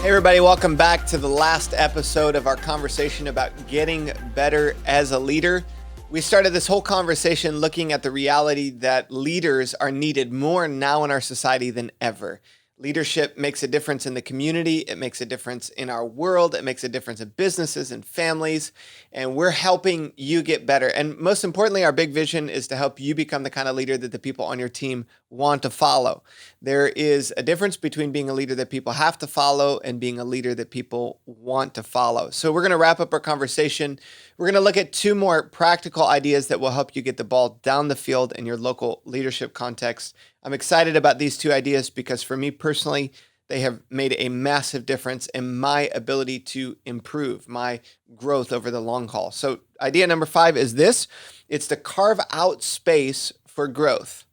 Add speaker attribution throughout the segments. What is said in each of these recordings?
Speaker 1: Hey everybody, welcome back to the last episode of our conversation about getting better as a leader. We started this whole conversation looking at the reality that leaders are needed more now in our society than ever. Leadership makes a difference in the community. It makes a difference in our world. It makes a difference in businesses and families. And we're helping you get better. And most importantly, our big vision is to help you become the kind of leader that the people on your team want to follow. There is a difference between being a leader that people have to follow and being a leader that people want to follow. So we're going to wrap up our conversation. We're going to look at two more practical ideas that will help you get the ball down the field in your local leadership context. I'm excited about these two ideas because for me personally, they have made a massive difference in my ability to improve my growth over the long haul. So idea number 5 is this. It's to carve out space for growth.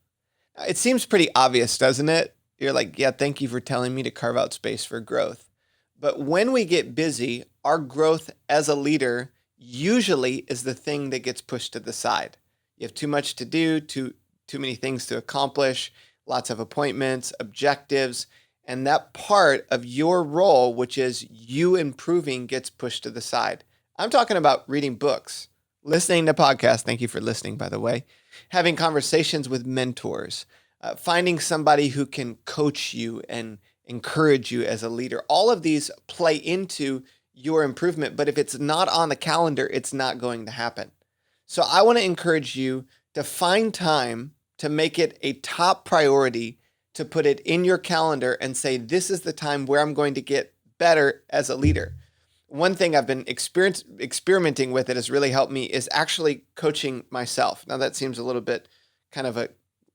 Speaker 1: It seems pretty obvious, doesn't it? You're like, yeah, thank you for telling me to carve out space for growth. But when we get busy, our growth as a leader usually is the thing that gets pushed to the side. You have too much to do, too many things to accomplish, lots of appointments, objectives, and that part of your role, which is you improving, gets pushed to the side. I'm talking about reading books, listening to podcasts. Thank you for listening, by the way. Having conversations with mentors, finding somebody who can coach you and encourage you as a leader. All of these play into your improvement, but if it's not on the calendar, it's not going to happen. So I want to encourage you to find time to make it a top priority, to put it in your calendar and say, this is the time where I'm going to get better as a leader. One thing I've been experimenting with that has really helped me is actually coaching myself. Now that seems a little bit kind of a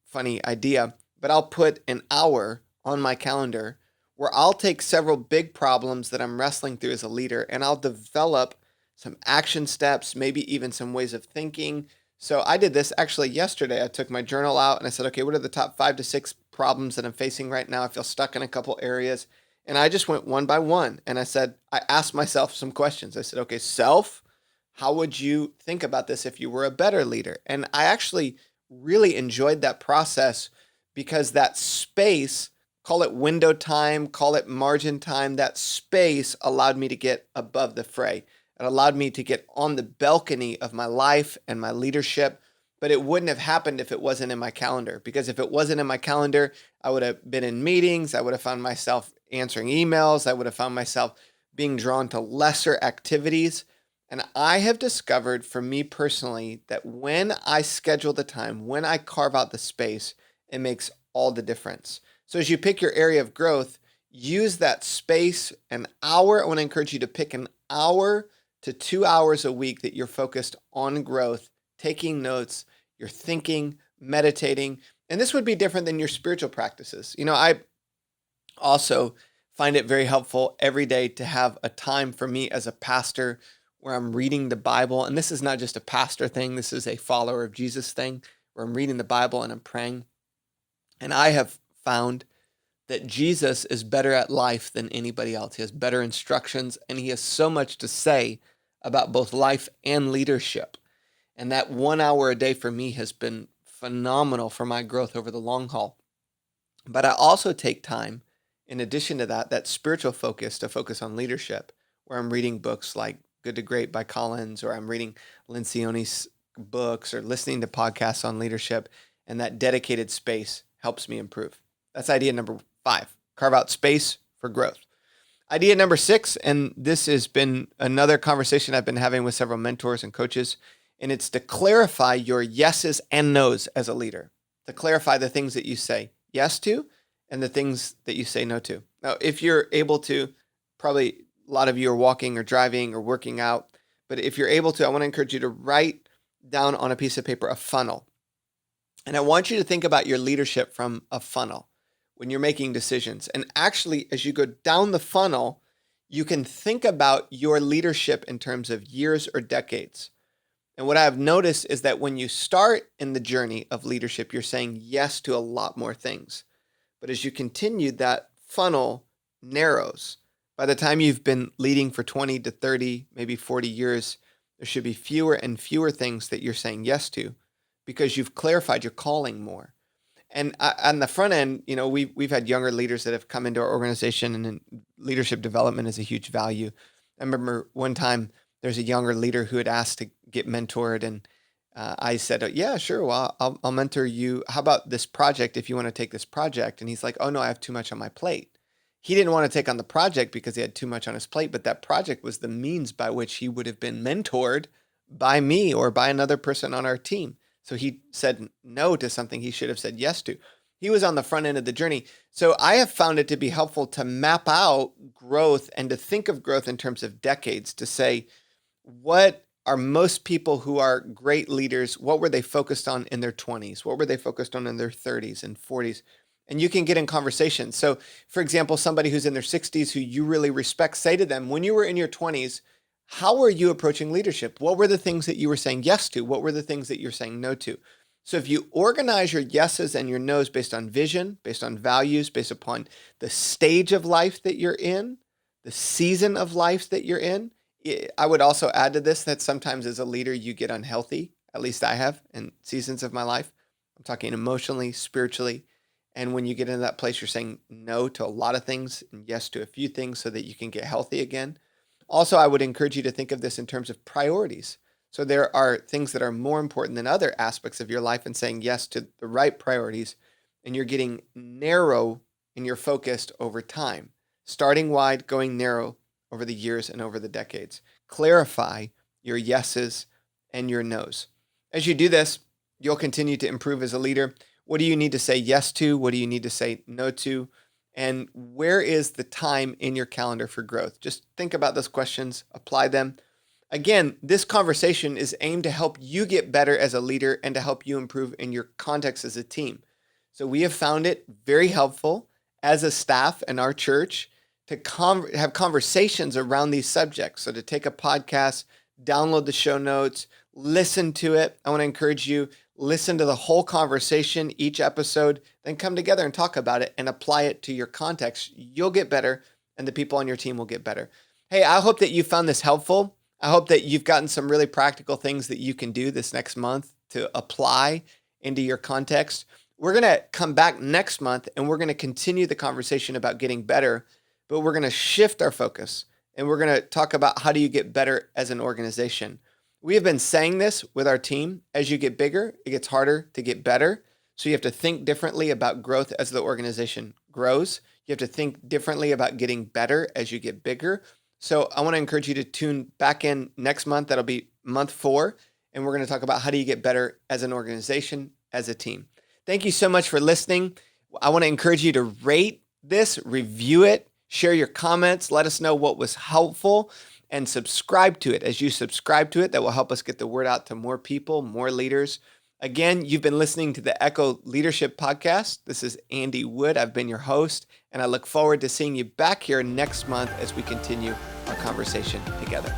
Speaker 1: funny idea, but I'll put an hour on my calendar where I'll take several big problems that I'm wrestling through as a leader and I'll develop some action steps, maybe even some ways of thinking. So I did this actually yesterday. I took my journal out and I said, okay, what are the top 5 to 6 problems that I'm facing right now? I feel stuck in a couple areas. And I just went one by one. And I asked myself some questions. I said, okay, self, how would you think about this if you were a better leader? And I actually really enjoyed that process because that space, call it window time, call it margin time, that space allowed me to get above the fray. It allowed me to get on the balcony of my life and my leadership, but it wouldn't have happened if it wasn't in my calendar. Because if it wasn't in my calendar, I would have been in meetings. I would have found myself answering emails. I would have found myself being drawn to lesser activities. And I have discovered for me personally that when I schedule the time, when I carve out the space, it makes all the difference. So as you pick your area of growth, use that space, an hour. I want to encourage you to pick an hour to 2 hours a week that you're focused on growth, taking notes, you're thinking, meditating. And this would be different than your spiritual practices. I also find it very helpful every day to have a time for me as a pastor where I'm reading the Bible. And this is not just a pastor thing. This is a follower of Jesus thing where I'm reading the Bible and I'm praying. And I have found that Jesus is better at life than anybody else. He has better instructions and he has so much to say about both life and leadership. And that 1 hour a day for me has been phenomenal for my growth over the long haul. But I also take time, in addition to that spiritual focus, to focus on leadership, where I'm reading books like Good to Great by Collins, or I'm reading Lencioni's books or listening to podcasts on leadership. And that dedicated space helps me improve. That's idea number 5, carve out space for growth. Idea number 6, and this has been another conversation I've been having with several mentors and coaches, and it's to clarify your yeses and nos as a leader, to clarify the things that you say yes to and the things that you say no to. Now, if you're able to, probably a lot of you are walking or driving or working out, but if you're able to, I want to encourage you to write down on a piece of paper a funnel. And I want you to think about your leadership from a funnel when you're making decisions. And actually, as you go down the funnel, you can think about your leadership in terms of years or decades. And what I've noticed is that when you start in the journey of leadership, you're saying yes to a lot more things. But as you continue, that funnel narrows. By the time you've been leading for 20 to 30, maybe 40 years, there should be fewer and fewer things that you're saying yes to because you've clarified your calling more. And on the front end, we've had younger leaders that have come into our organization, and then leadership development is a huge value. I remember one time there's a younger leader who had asked to get mentored, and I said, "Yeah, sure. Well, I'll mentor you. How about this project if you want to take this project?" And he's like, "Oh no, I have too much on my plate." He didn't want to take on the project because he had too much on his plate, but that project was the means by which he would have been mentored by me or by another person on our team. So he said no to something he should have said yes to. He was on the front end of the journey. So I have found it to be helpful to map out growth and to think of growth in terms of decades, to say, what are most people who are great leaders, what were they focused on in their 20s? What were they focused on in their 30s and 40s? And you can get in conversation. So, for example, somebody who's in their 60s who you really respect, say to them, when you were in your 20s, how were you approaching leadership? What were the things that you were saying yes to? What were the things that you're saying no to? So if you organize your yeses and your nos based on vision, based on values, based upon the stage of life that you're in, the season of life that you're in, I would also add to this that sometimes as a leader, you get unhealthy. At least I have in seasons of my life. I'm talking emotionally, spiritually. And when you get into that place, you're saying no to a lot of things and yes to a few things so that you can get healthy again. Also, I would encourage you to think of this in terms of priorities. So there are things that are more important than other aspects of your life, and saying yes to the right priorities, and you're getting narrow in your focus over time, starting wide, going narrow over the years and over the decades. Clarify your yeses and your nos. As you do this, you'll continue to improve as a leader. What do you need to say yes to? What do you need to say no to? And where is the time in your calendar for growth? Just think about those questions, apply them. Again, this conversation is aimed to help you get better as a leader and to help you improve in your context as a team. So we have found it very helpful as a staff in our church to have conversations around these subjects. So to take a podcast, download the show notes, listen to it. I want to encourage you, listen to the whole conversation, each episode, then come together and talk about it and apply it to your context. You'll get better, and the people on your team will get better. Hey, I hope that you found this helpful. I hope that you've gotten some really practical things that you can do this next month to apply into your context. We're going to come back next month, and we're going to continue the conversation about getting better, but we're going to shift our focus, and we're going to talk about how do you get better as an organization. We have been saying this with our team. As you get bigger, it gets harder to get better. So you have to think differently about growth as the organization grows. You have to think differently about getting better as you get bigger. So I want to encourage you to tune back in next month. That'll be month 4. And we're going to talk about how do you get better as an organization, as a team. Thank you so much for listening. I want to encourage you to rate this, review it, share your comments, let us know what was helpful, and subscribe to it. As you subscribe to it, that will help us get the word out to more people, more leaders. Again, you've been listening to the Echo Leadership Podcast. This is Andy Wood. I've been your host, and I look forward to seeing you back here next month as we continue our conversation together.